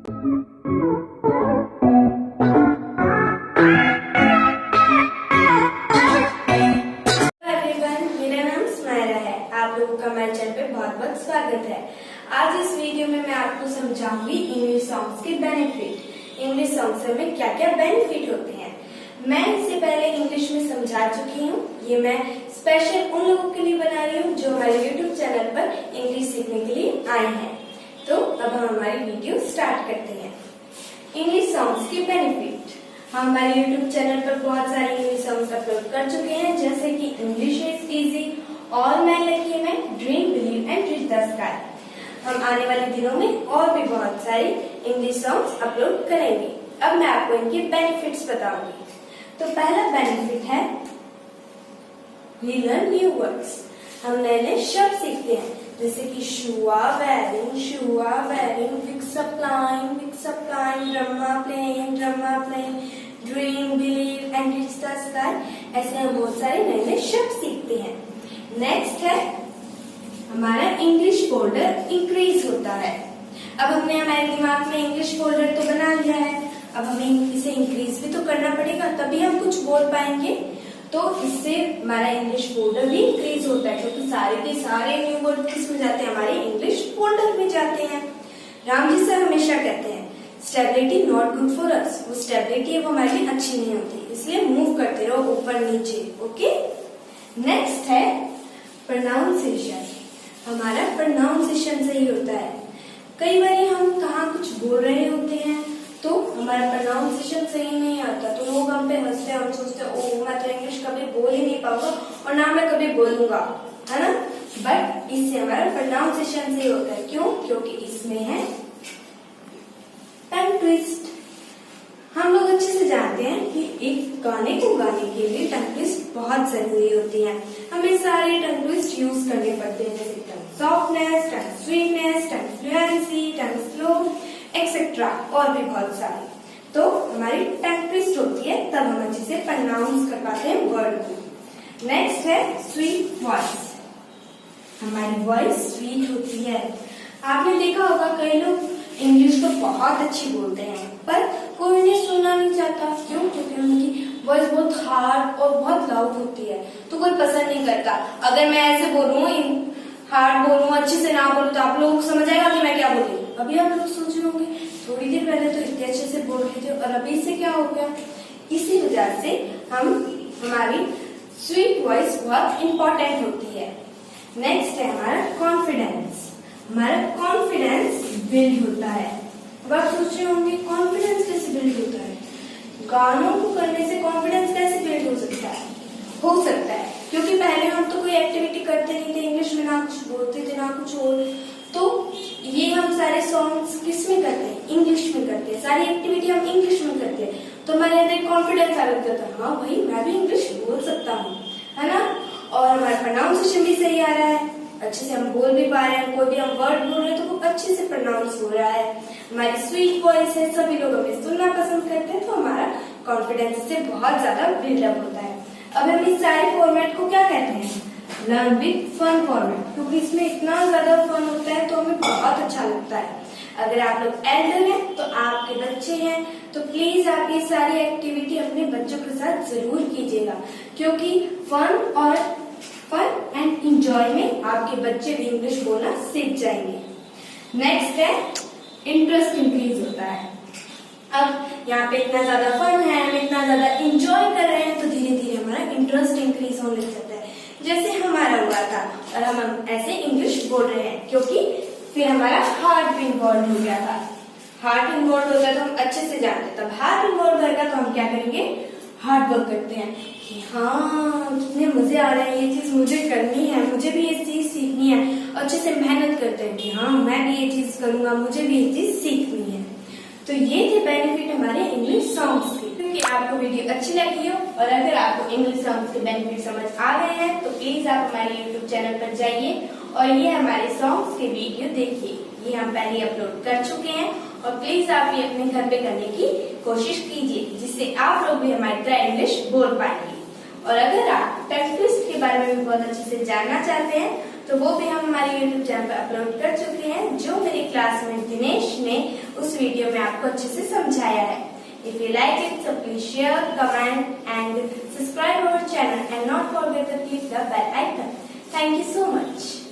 मेरा नाम स्मायरा है। आप लोगों का हमारे चैनल पे बहुत बहुत स्वागत है। आज इस वीडियो में मैं आपको समझाऊंगी इंग्लिश सॉन्ग्स के बेनिफिट। इंग्लिश सॉन्ग्स में क्या क्या बेनिफिट होते हैं मैं इससे पहले इंग्लिश में समझा चुकी हूँ। ये मैं स्पेशल उन लोगों के लिए बना रही हूँ जो हमारे यूट्यूब चैनल पर इंग्लिश सीखने के लिए आए हैं। तो अब हम हमारी वीडियो स्टार्ट करते हैं। इंग्लिश सॉन्ग्स के बेनिफिट। हम हमारे यूट्यूब चैनल पर बहुत सारे इंग्लिश सॉन्ग्स अपलोड कर चुके हैं, जैसे कि English is easy, all man lucky man, dream believe and reach the sky. हम आने वाले दिनों में और भी बहुत सारे इंग्लिश सॉन्ग्स अपलोड करेंगे। अब मैं आपको इनके बेनिफिट्स बताऊंगी। तो पहला बेनिफिट है वी लर्न न्यू वर्ड्स। हम नए नए शब्द सीखते हैं, जैसे कि शुआ वेरिंग, विक supplying, drama playing, dream believe and reach the sky. ऐसे हम बहुत सारे नए नए शब्द सीखते हैं। नेक्स्ट है हमारा इंग्लिश फोल्डर इंक्रीज होता है। अब हमने हमारे दिमाग में इंग्लिश फोल्डर तो बना लिया है, अब हमें इसे इंक्रीज भी तो करना पड़ेगा, तभी हम कुछ बोल पाएंगे। तो इससे हमारा इंग्लिश फोल्डर भी इंक्रीज होता है, क्योंकि सारे के सारे न्यू वर्ड किसमें जाते हैं, हमारे इंग्लिश फोल्डर में जाते हैं। राम जी सर हमेशा कहते हैं stability not good for us. वो स्टेबिलिटी है वो हमारे लिए अच्छी नहीं होती, इसलिए मूव करते रहो ऊपर नीचे। ओके। नेक्स्ट है प्रोनाउंसिएशन। हमारा प्रोनाउंसिएशन सही होता है। कई बार हम कहाँ कुछ बोल रहे होते हैं तो हमारा प्रोनाउंसिएशन सही नहीं आता, तो लोग हम पे हंसते हैं, हम सोचते हैं ओह मैं तो इंग्लिश कभी बोल ही नहीं पाऊंगा और ना मैं कभी बोलूंगा, है ना। बट इससे हमारा प्रोनाउंसिएशन सही होता है। क्यों? क्योंकि इसमें है टंग ट्विस्ट। हम लोग अच्छे से जानते हैं कि एक गाने को गाने के लिए टंग ट्विस्ट बहुत जरूरी होती है। हमें सारे टंग ट्विस्ट यूज करने पड़ते हैं, जैसे टंग सॉफ्टनेस, टंग स्वीटनेस, टंग फ्लुएंसी, टंग स्लो एक्सेट्रा, और भी बहुत सारी। तो हमारी टंग ट्विस्ट होती है, तब हम अच्छे से प्रोनाउंस कर पाते हैं वर्ड को। नेक्स्ट है स्वीट वॉइस। हमारी वॉइस स्वीट होती है। आपने देखा होगा कई लोग इंग्लिश तो बहुत अच्छी बोलते हैं, पर कोई उन्हें सुनना नहीं चाहता। क्यों? क्योंकि उनकी वॉइस बहुत हार्ड और बहुत लाउड होती है, तो कोई पसंद नहीं करता। अगर मैं ऐसे बोलूँ, हार्ड बोलूँ, अच्छे से ना बोलूँ, तो आप लोग समझ आएगा कि मैं क्या बोली। अभी आप लोग सोच रहे होंगे थोड़ी देर पहले तो इतने अच्छे से बोल रहे थे और अभी से क्या हो गया। इसी वजह से हमारी स्वीट वॉइस बहुत इंपॉर्टेंट होती है। नेक्स्ट है हमारा कॉन्फिडेंस। हमारा कॉन्फिडेंस बिल्ड होता है। अब आप सोच रहे होंगे कॉन्फिडेंस कैसे बिल्ड होता है, गानों को करने से कॉन्फिडेंस कैसे बिल्ड हो सकता है? हो सकता है क्योंकि पहले हम तो कोई एक्टिविटी करते नहीं थे इंग्लिश में, ना कुछ बोलते थे ना कुछ और। तो ये हम सारे सॉन्ग्स किस में करते हैं? इंग्लिश में करते हैं। सारी एक्टिविटी हम इंग्लिश में करते हैं, तो हमारे अंदर कॉन्फिडेंस आ जाता है, हाँ भाई मैं भी इंग्लिश बोल सकता हूँ, है ना। और हमारा प्रोनाउंसिएशन भी सही आ रहा है, अच्छे से हम बोल भी पा रहे हैं। कोई भी हम वर्ड बोल रहे हैं तो वो अच्छे से प्रोनाउंस हो रहा है। हमारी स्वीट वॉइस है, सभी लोग हमें सुनना पसंद करते हैं, तो हमारा कॉन्फिडेंस से बहुत ज्यादा बिल्डअप होता है। अब हम इस सारे फॉर्मेट को क्या कहते हैं? लर्न विद फन फॉर्मेट, क्योंकि इसमें इतना ज्यादा फन होता है तो हमें बहुत अच्छा लगता है। अगर आप लोग एल्डर हैं तो आपके बच्चे हैं तो प्लीज आप ये सारी एक्टिविटी अपने बच्चों के साथ जरूर कीजिएगा, क्योंकि फन एंड इंजॉय में आपके बच्चे भी इंग्लिश बोलना सीख जाएंगे। नेक्स्ट है इंटरेस्ट इंक्रीज होता है। अब यहाँ पे इतना ज्यादा फन है, हम इतना ज्यादा इंजॉय कर रहे हैं, तो धीरे धीरे हमारा इंटरेस्ट इंक्रीज होने लगता है। जैसे हमारा हुआ था और हम ऐसे इंग्लिश बोल रहे हैं, क्योंकि फिर हमारा हार्ट भी इन्वॉल्व हो गया था। हार्ट इन्वॉल्व हो गया तो हम अच्छे से जानते हैं, तब हार्ट इन्वॉल्व होगा तो हम क्या करेंगे? हार्ड वर्क करते हैं कि हाँ कितने मजे आ रहे हैं, ये चीज मुझे करनी है, मुझे भी ये चीज सीखनी है। अच्छे से मेहनत करते हैं कि हाँ मैं भी ये चीज करूंगा, मुझे भी ये चीज सीखनी है। तो ये थे बेनिफिट हमारे इंग्लिश सॉन्ग्स के। क्योंकि आपको वीडियो अच्छी लगी हो और अगर आपको इंग्लिश सॉन्ग्स के बेनिफिट समझ आ गए हैं तो प्लीज आप हमारे यूट्यूब चैनल पर जाइए और ये हमारे सॉन्ग्स के वीडियो देखिए। ये हम पहले अपलोड कर चुके हैं और प्लीज आप ये अपने घर पे करने की कोशिश कीजिए, जिससे आप लोग भी हमारी तरह इंग्लिश बोल पाएंगे। और अगर आप टंग ट्विस्ट के बारे में भी बहुत अच्छे से जानना चाहते हैं तो वो भी हम हमारे YouTube चैनल पर अपलोड कर चुके हैं, जो मेरे क्लासमेट दिनेश ने उस वीडियो में आपको अच्छे से समझाया है। If you like it, so please share, comment and subscribe our channel and not forget to click the bell icon. Thank you so much.